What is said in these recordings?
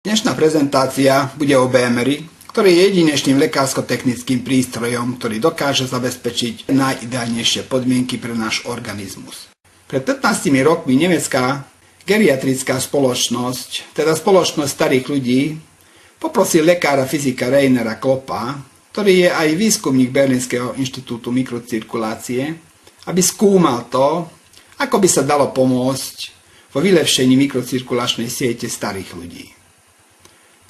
Dnešná prezentácia bude o BMR, ktorý je jedinečným lekársko-technickým prístrojom, ktorý dokáže zabezpečiť najideálnejšie podmienky pre náš organizmus. Pred 15 rokmi nemecká geriatrická spoločnosť, teda spoločnosť starých ľudí, poprosil lekára fyzika Rainera Kloppa, ktorý je aj výskumník Berlínskeho inštitútu mikrocirkulácie, aby skúmal to, ako by sa dalo pomôcť vo vylepšení mikrocirkulačnej siete starých ľudí.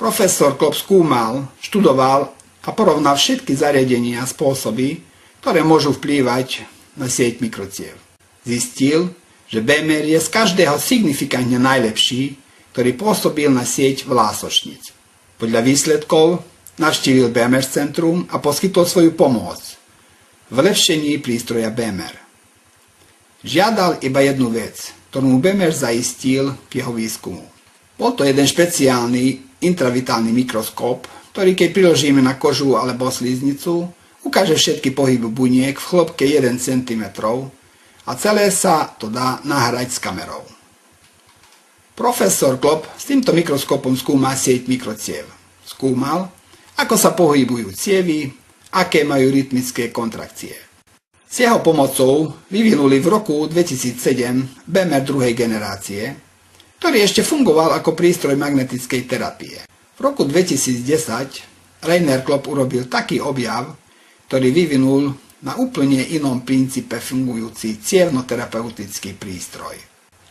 Profesor Klopp skúmal, študoval a porovnal všetky zariadenia a spôsoby, ktoré môžu vplývať na sieť mikrociev. Zistil, že BMR je z každého signifikantne najlepší, ktorý pôsobil na sieť vlásočníc. Podľa výsledkov navštívil BMR centrum a poskytol svoju pomoc v lepšení prístroja BMR. Žiadal iba jednu vec, ktorú mu BMR zaistil k jeho výskumu. Bol to jeden špeciálny intravitálny mikroskop, ktorý keď priložíme na kožu alebo sliznicu, ukáže všetky pohyby buniek v hĺbke 1 cm a celé sa to dá nahrať s kamerou. Profesor Klopp s týmto mikroskopom skúma sieť mikrociev. Skúmal, ako sa pohybujú cievy, aké majú rytmické kontrakcie. S jeho pomocou vyvinuli v roku 2007 BMR druhej generácie, ktorý ešte fungoval ako prístroj magnetickej terapie. V roku 2010 Rainer Klopp urobil taký objav, ktorý vyvinul na úplne inom princípe fungujúci cievnoterapeutický prístroj.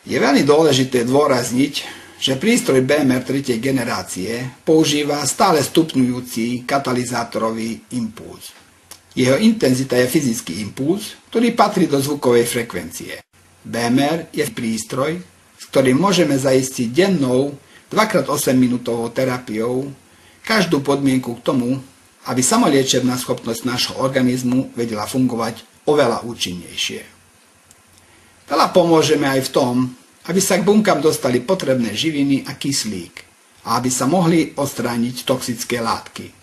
Je veľmi dôležité dôrazniť, že prístroj BMR 3. generácie používa stále stupňujúci katalizátorový impuls. Jeho intenzita je fyzický impuls, ktorý patrí do zvukovej frekvencie. BMR je prístroj, s ktorým môžeme zaistiť dennou 2x8 minútovou terapiou každú podmienku k tomu, aby samoliečebná schopnosť nášho organizmu vedela fungovať oveľa účinnejšie. Veľa pomôžeme aj v tom, aby sa k bunkám dostali potrebné živiny a kyslík a aby sa mohli odstrániť toxické látky.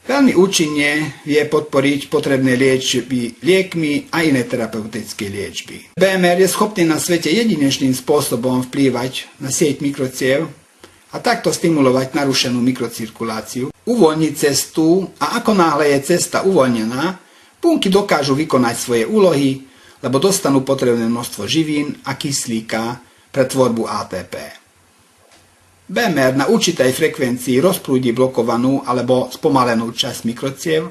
Veľmi účinne vie podporiť potrebné liečby liekmi a iné terapeutické liečby. BMR je schopný na svete jedinečným spôsobom vplývať na sieť mikrociev a takto stimulovať narušenú mikrocirkuláciu, uvoľniť cestu a ako náhle je cesta uvoľnená, bunky dokážu vykonať svoje úlohy, lebo dostanú potrebné množstvo živín a kyslíka pre tvorbu ATP. BMR na určitej frekvencii rozprúdi blokovanú alebo spomalenú časť mikrociev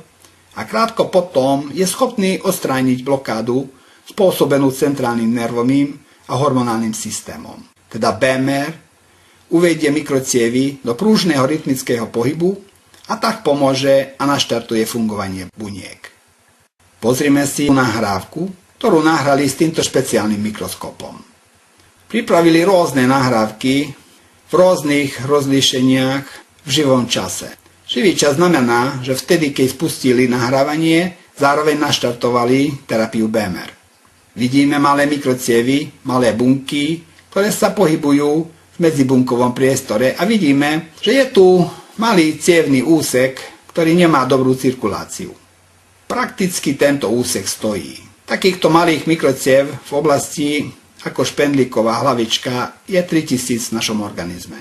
a krátko potom je schopný odstrániť blokádu spôsobenú centrálnym nervovým a hormonálnym systémom. Teda BMR uvedie mikrocievy do prúžneho rytmického pohybu a tak pomôže a naštartuje fungovanie buniek. Pozrime si nahrávku, ktorú nahrali s týmto špeciálnym mikroskopom. Pripravili rôzne nahrávky v rôznych rozlíšeniach v živom čase. Živý čas znamená, že vtedy, keď spustili nahrávanie, zároveň naštartovali terapiu BMR. Vidíme malé mikrocievy, malé bunky, ktoré sa pohybujú v medzibunkovom priestore a vidíme, že je tu malý cievny úsek, ktorý nemá dobrú cirkuláciu. Prakticky tento úsek stojí. Takýchto malých mikrociev v oblasti ako špendlíková hlavička je 3000 v našom organizme.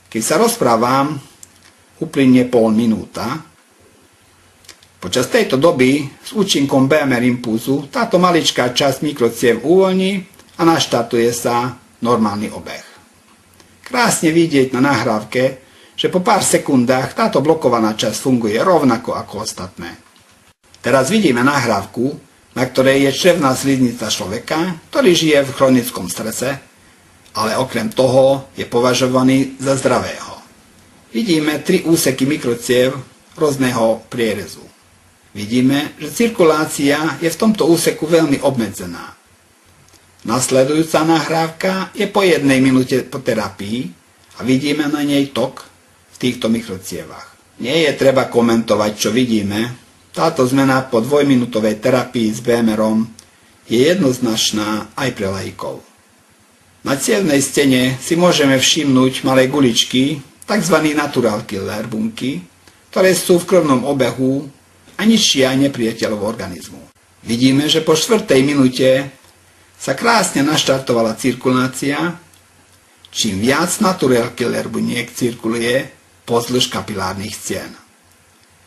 Keď sa rozprávam, uplynie pol minúta. Počas tejto doby s účinkom BMR impulzu táto maličká časť mikrociev uvoľní a naštartuje sa normálny obeh. Krásne vidieť na nahrávke, že po pár sekundách táto blokovaná časť funguje rovnako ako ostatné. Teraz vidíme nahrávku, na ktorej je črevná sliznica človeka, ktorý žije v chronickom strese, ale okrem toho je považovaný za zdravého. Vidíme 3 úseky mikrociev rôzneho prierezu. Vidíme, že cirkulácia je v tomto úseku veľmi obmedzená. Nasledujúca nahrávka je po 1 minúte po terapii a vidíme na nej tok v týchto mikrocievach. Nie je treba komentovať, čo vidíme. Táto zmena po 2-minútovej terapii s BMR-om je jednoznačná aj pre laikov. Na cievnej stene si môžeme všimnúť malé guličky, tzv. Natural killer bunky, ktoré sú v krvnom obehu a ničia nepriateľov organizmu. Vidíme, že po 4. minúte sa krásne naštartovala cirkulácia, čím viac natural killer buniek cirkuluje pozdĺž kapilárnych cien.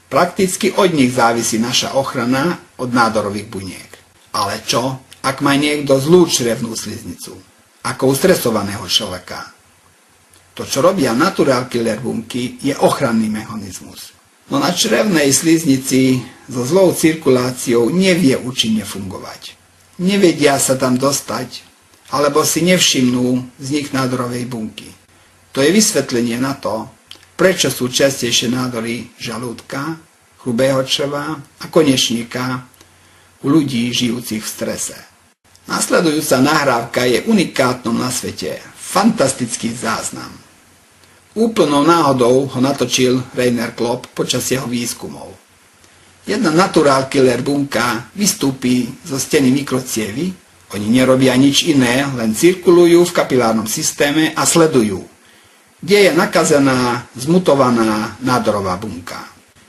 Prakticky od nich závisí naša ochrana od nádorových buniek. Ale čo, ak má niekto zlú črevnú sliznicu, ako u stresovaného človeka? To, čo robia natural killer bunky, je ochranný mechanizmus. No na črevnej sliznici so zlou cirkuláciou nevie účinne fungovať. Nevedia sa tam dostať, alebo si nevšimnú vznik nádorovej bunky. To je vysvetlenie na to, prečo sú častejšie nádory žalúdka, hrubého čreva a konečníka u ľudí žijúcich v strese. Nasledujúca nahrávka je unikátnou na svete, fantastický záznam. Úplnou náhodou ho natočil Rainer Klopp počas jeho výskumov. Jedna natural killer bunka vystúpi zo steny mikrocievy, oni nerobia nič iné, len cirkulujú v kapilárnom systéme a sledujú, kde je nakazená, zmutovaná nádorová bunka.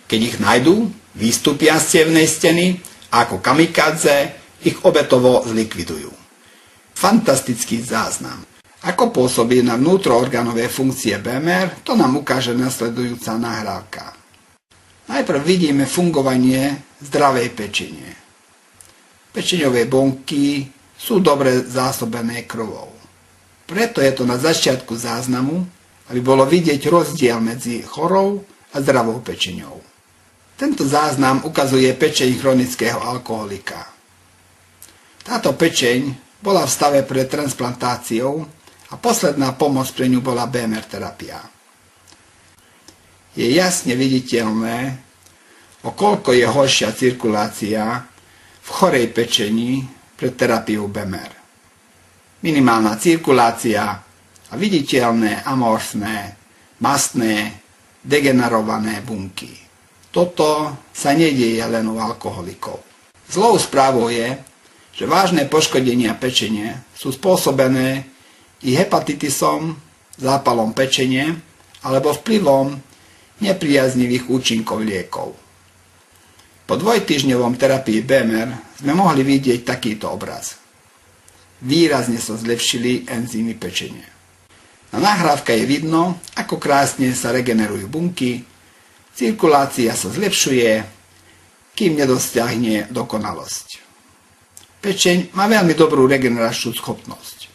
Keď ich nájdú, vystúpia z cievnej steny a ako kamikadze ich obetovo zlikvidujú. Fantastický záznam. Ako pôsobí na vnútroorganové funkcie BMR, to nám ukáže nasledujúca nahrávka. Najprv vidíme fungovanie zdravej pečene. Pečeňové bunky sú dobre zásobené krvou. Preto je to na začiatku záznamu, aby bolo vidieť rozdiel medzi chorou a zdravou pečeňou. Tento záznam ukazuje pečeň chronického alkoholika. Táto pečeň bola v stave pred transplantáciou a posledná pomoc pre ňu bola BMR terapia. Je jasne viditeľné, o koľko je horšia cirkulácia v chorej pečeni pred terapiou BMR. Minimálna cirkulácia a viditeľné amorfné, mastné, degenerované bunky. Toto sa nedieje len u alkoholikov. Zlou správou je, že vážne poškodenia pečene sú spôsobené i hepatitisom, zápalom pečene alebo vplyvom nepriaznivých účinkov liekov. Po dvojtýždňovom terapii BMR sme mohli vidieť takýto obraz. Výrazne sa zlepšili enzymy pečene. Na nahrávke je vidno, ako krásne sa regenerujú bunky, cirkulácia sa zlepšuje, kým nedosiahne dokonalosť. Pečeň má veľmi dobrú regeneračnú schopnosť.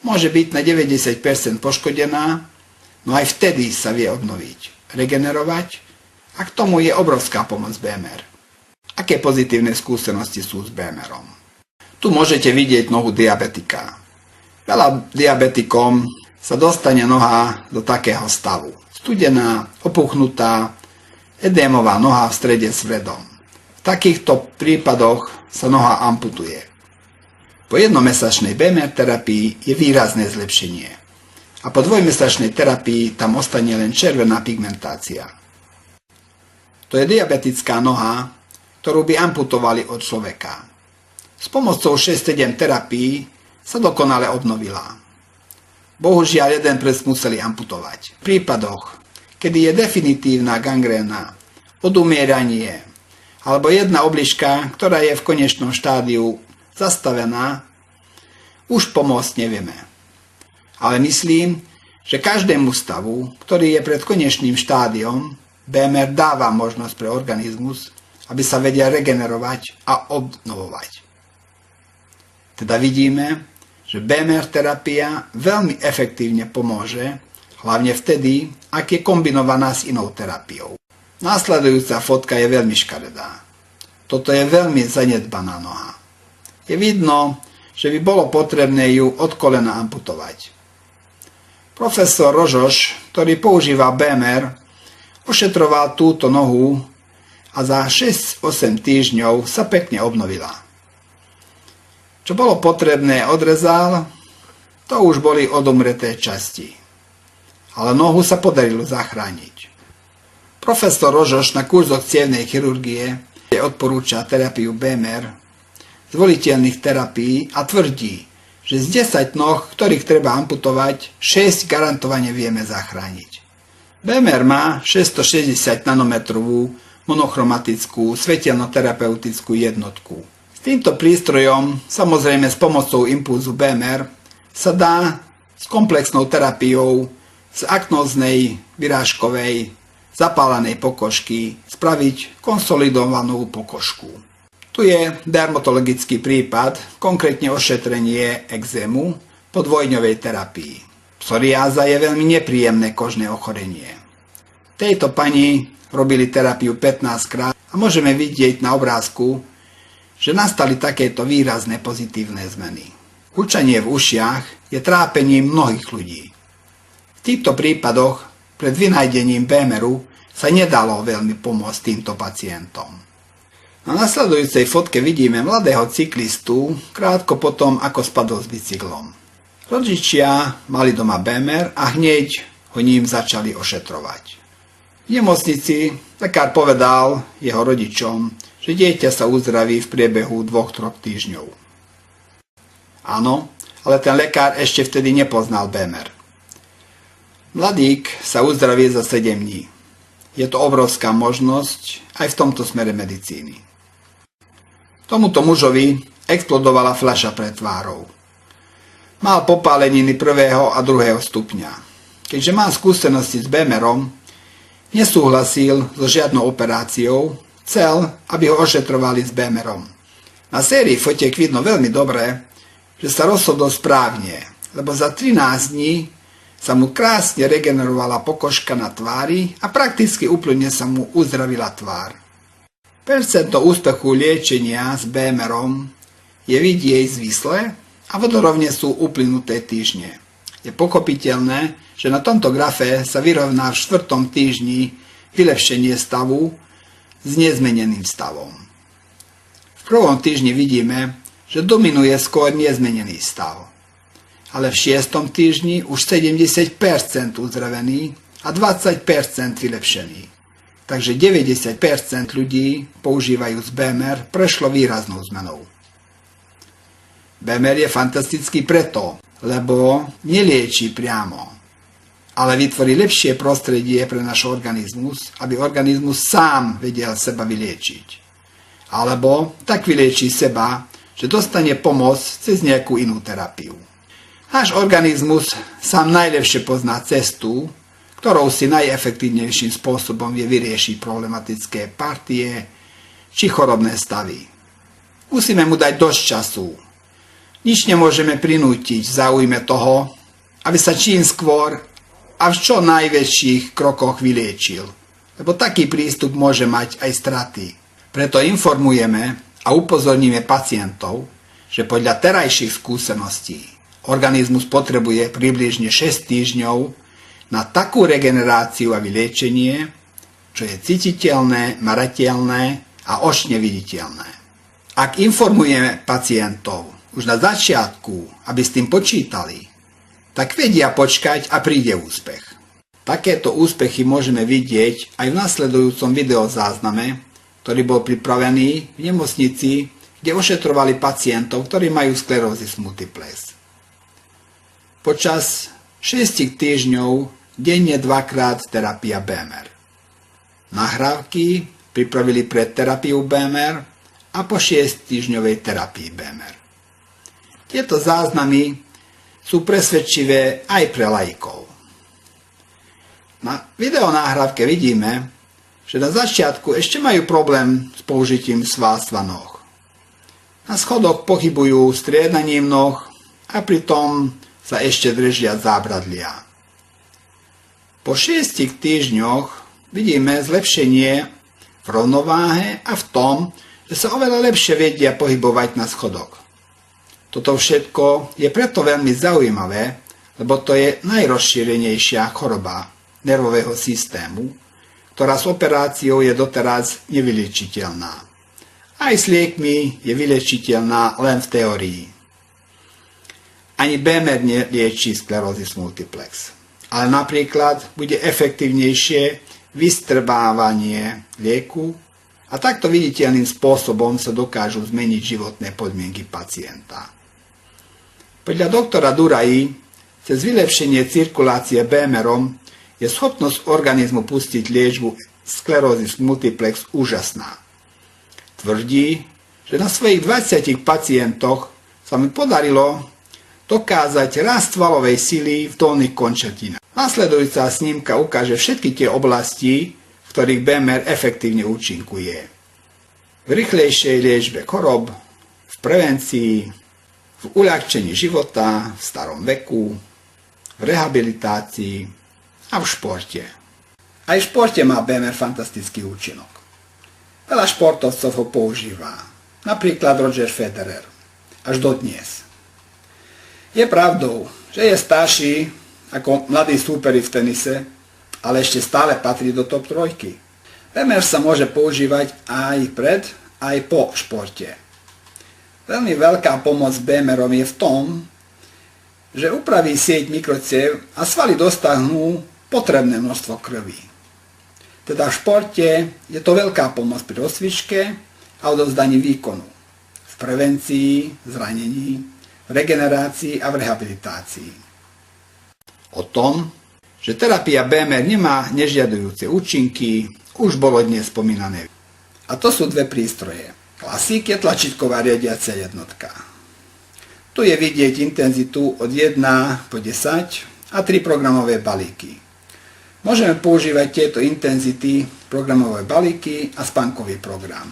Môže byť na 90% poškodená, no aj vtedy sa vie obnoviť, regenerovať a k tomu je obrovská pomoc BMR. Aké pozitívne skúsenosti sú s BMRom? Tu môžete vidieť nohu diabetika. Veľa diabetikom sa dostane noha do takého stavu. Studená, opuchnutá, edémová noha v strede s vredom. V takýchto prípadoch sa noha amputuje. Po jednomesačnej BMR terapii je výrazné zlepšenie. A po dvojmesačnej terapii tam ostane len červená pigmentácia. To je diabetická noha, ktorú by amputovali od človeka. S pomocou 6-7 terapií sa dokonale obnovila. Bohužiaľ jeden prst museli amputovať. V prípadoch, kedy je definitívna gangréna, odumieranie alebo jedna obližka, ktorá je v konečnom štádiu zastavená, už pomôcť nevieme. Ale myslím, že každému stavu, ktorý je pred konečným štádiom, BMR dáva možnosť pre organizmus, aby sa vedel regenerovať a obnovovať. Teda vidíme, že BMR terapia veľmi efektívne pomôže, hlavne vtedy, ak je kombinovaná s inou terapiou. Následujúca fotka je veľmi škaredá. Toto je veľmi zanedbaná noha. Je vidno, že by bolo potrebné ju od kolena amputovať. Profesor Rožoš, ktorý používa BMR, ošetroval túto nohu a za 6-8 týždňov sa pekne obnovila. Čo bolo potrebné, odrezal, to už boli odumreté časti. Ale nohu sa podarilo zachrániť. Profesor Rožoš na kurzoch cievnej chirurgie odporúča terapiu BMR z voliteľných terapií a tvrdí, že z 10 noh, ktorých treba amputovať, 6 garantovane vieme zachrániť. BMR má 660 nanometrovú monochromatickú svetelnoterapeutickú jednotku. S týmto prístrojom, samozrejme s pomocou impulzu BMR, sa dá s komplexnou terapiou z aknóznej, vyrážkovej, zapálenej pokožky spraviť konsolidovanú pokožku. Tu je dermatologický prípad, konkrétne ošetrenie ekzému po dvojňovej terapii. Psoriáza je veľmi nepríjemné kožné ochorenie. Tejto pani robili terapiu 15 krát a môžeme vidieť na obrázku, že nastali takéto výrazné pozitívne zmeny. Hučanie v ušiach je trápením mnohých ľudí. V týchto prípadoch pred vynajdením BMR-u sa nedalo veľmi pomôcť týmto pacientom. Na nasledujúcej fotke vidíme mladého cyklistu krátko potom, ako spadol s bicyklom. Rodičia mali doma BMR a hneď ho ním začali ošetrovať. V nemocnici lekár povedal jeho rodičom, že dieťa sa uzdraví v priebehu 2-3 týždňov. Áno, ale ten lekár ešte vtedy nepoznal BMR. Mladík sa uzdraví za 7 dní. Je to obrovská možnosť aj v tomto smere medicíny. Tomuto mužovi explodovala fľaša pred tvárou. Mal popáleniny 1. a 2. stupňa. Keďže má skúsenosti s BMR-om, nesúhlasil so žiadnou operáciou, chcel, aby ho ošetrovali s BMR-om. Na sérii fotiek vidno veľmi dobre, že sa rozhodol správne, lebo za 13 dní sa mu krásne regenerovala pokožka na tvári a prakticky úplne sa mu uzdravila tvár. Percento úspechu liečenia s BMR-om je vidieť zvisle a vodorovne sú uplynuté týždne. Je pochopiteľné, že na tomto grafe sa vyrovná v 4. týždni vylepšenie stavu s nezmeneným stavom. V 1. týždni vidíme, že dominuje skôr nezmenený stav. Ale v 6. týždni už 70% uzdravený a 20% vylepšený. Takže 90% ľudí používajúc BMR prešlo výraznou zmenou. BMR je fantastický preto, lebo nelieči priamo, ale vytvorí lepšie prostredie pre náš organizmus, aby organizmus sám vedel seba vyliečiť. Alebo tak vylieči seba, že dostane pomoc cez nejakú inú terapiu. Náš organizmus sám najlepšie pozná cestu, ktorou si najefektívnejším spôsobom vie vyriešiť problematické partie či chorobné stavy. Musíme mu dať dosť času. Nič nemôžeme prinútiť v záujme toho, aby sa čím skôr a v čo najväčších krokoch vyliečil, lebo taký prístup môže mať aj straty. Preto informujeme a upozorníme pacientov, že podľa terajších skúseností organizmus potrebuje približne 6 týždňov na takú regeneráciu a vyliečenie, čo je cítiteľné, merateľné a očne viditeľné. Ak informujeme pacientov už na začiatku, aby s tým počítali, tak vedia počkať a príde úspech. Takéto úspechy môžeme vidieť aj v nasledujúcom videozázname, ktorý bol pripravený v nemocnici, kde ošetrovali pacientov, ktorí majú sklerózis multiplex. Počas 6 týždňov denne 2-krát terapia BMR. Nahrávky pripravili pred terapiou BMR a po 6-týždňovej terapii BMR. Tieto záznamy sú presvedčivé aj pre laikov. Na videonáhrávke vidíme, že na začiatku ešte majú problém s použitím svárstva noh. Na schodoch pochybujú striedaním noh a pritom sa ešte držia zábradlia. Po 6 týždňoch vidíme zlepšenie v rovnováhe a v tom, že sa oveľa lepšie vedia pohybovať na schodoch. Toto všetko je preto veľmi zaujímavé, lebo to je najrozšírenejšia choroba nervového systému, ktorá s operáciou je doteraz nevyliečiteľná. Aj s liekmi je vyliečiteľná len v teórii. Ani BMR nelieči sklerózis multiplex. Ale napríklad bude efektívnejšie vystrbávanie lieku a takto viditeľným spôsobom sa dokážu zmeniť životné podmienky pacienta. Podľa doktora Duraji, cez vylepšenie cirkulácie BMR-om je schopnosť organizmu pustiť liečbu sklerózis multiplex úžasná. Tvrdí, že na svojich 20 pacientoch sa mi podarilo dokázať rast svalovej sily v dolných končatinách. Nasledujúca snímka ukáže všetky tie oblasti, v ktorých BMR efektívne účinkuje. V rýchlejšej liečbe chorob, v prevencii, v uľahčení života v starom veku, v rehabilitácii a v športe. Aj v športe má BMR fantastický účinok. Veľa športovcov ho používa, napríklad Roger Federer, až dodnes. Je pravdou, že je starší ako mladí súperi v tenise, ale ešte stále patrí do top 3. BMR sa môže používať aj pred, aj po športe. Veľmi veľká pomoc BMR-om je v tom, že upraví sieť mikrociev a svaly dostanú potrebné množstvo krvi. Teda v športe je to veľká pomoc pri rozcvičke a odovzdaní výkonu, v prevencii zranení, v regenerácii a v rehabilitácii. O tom, že terapia BMR nemá nežiadujúce účinky, už bolo dnes spomínané. A to sú dve prístroje. Klasík je tlačítková riadiacia jednotka. Tu je vidieť intenzitu od 1 po 10 a 3 programové balíky. Môžeme používať tieto intenzity, programové balíky a spánkový program.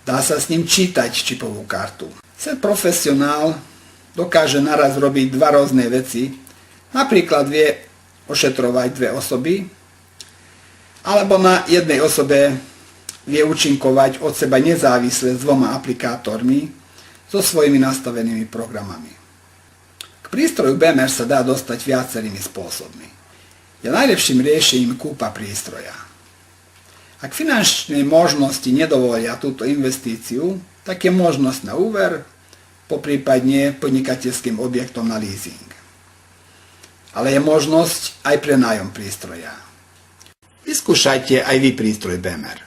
Dá sa s ním čítať čipovú kartu. Set profesionál dokáže naraz robiť dva rôzne veci. Napríklad vie ošetrovať dve osoby, alebo na jednej osobe vie účinkovať od seba nezávisle s dvoma aplikátormi so svojimi nastavenými programami. K prístroju BMR sa dá dostať viacerými spôsobmi. Je najlepším riešením kúpa prístroja. Ak finančné možnosti nedovolia túto investíciu, tak je možnosť na úver, poprípadne podnikateľským objektom na leasing. Ale je možnosť aj pre nájom prístroja. Vyskúšajte aj vy prístroj BMR.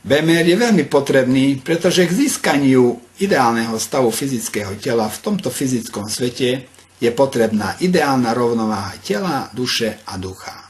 BMR je veľmi potrebný, pretože k získaniu ideálneho stavu fyzického tela v tomto fyzickom svete je potrebná ideálna rovnováha tela, duše a ducha.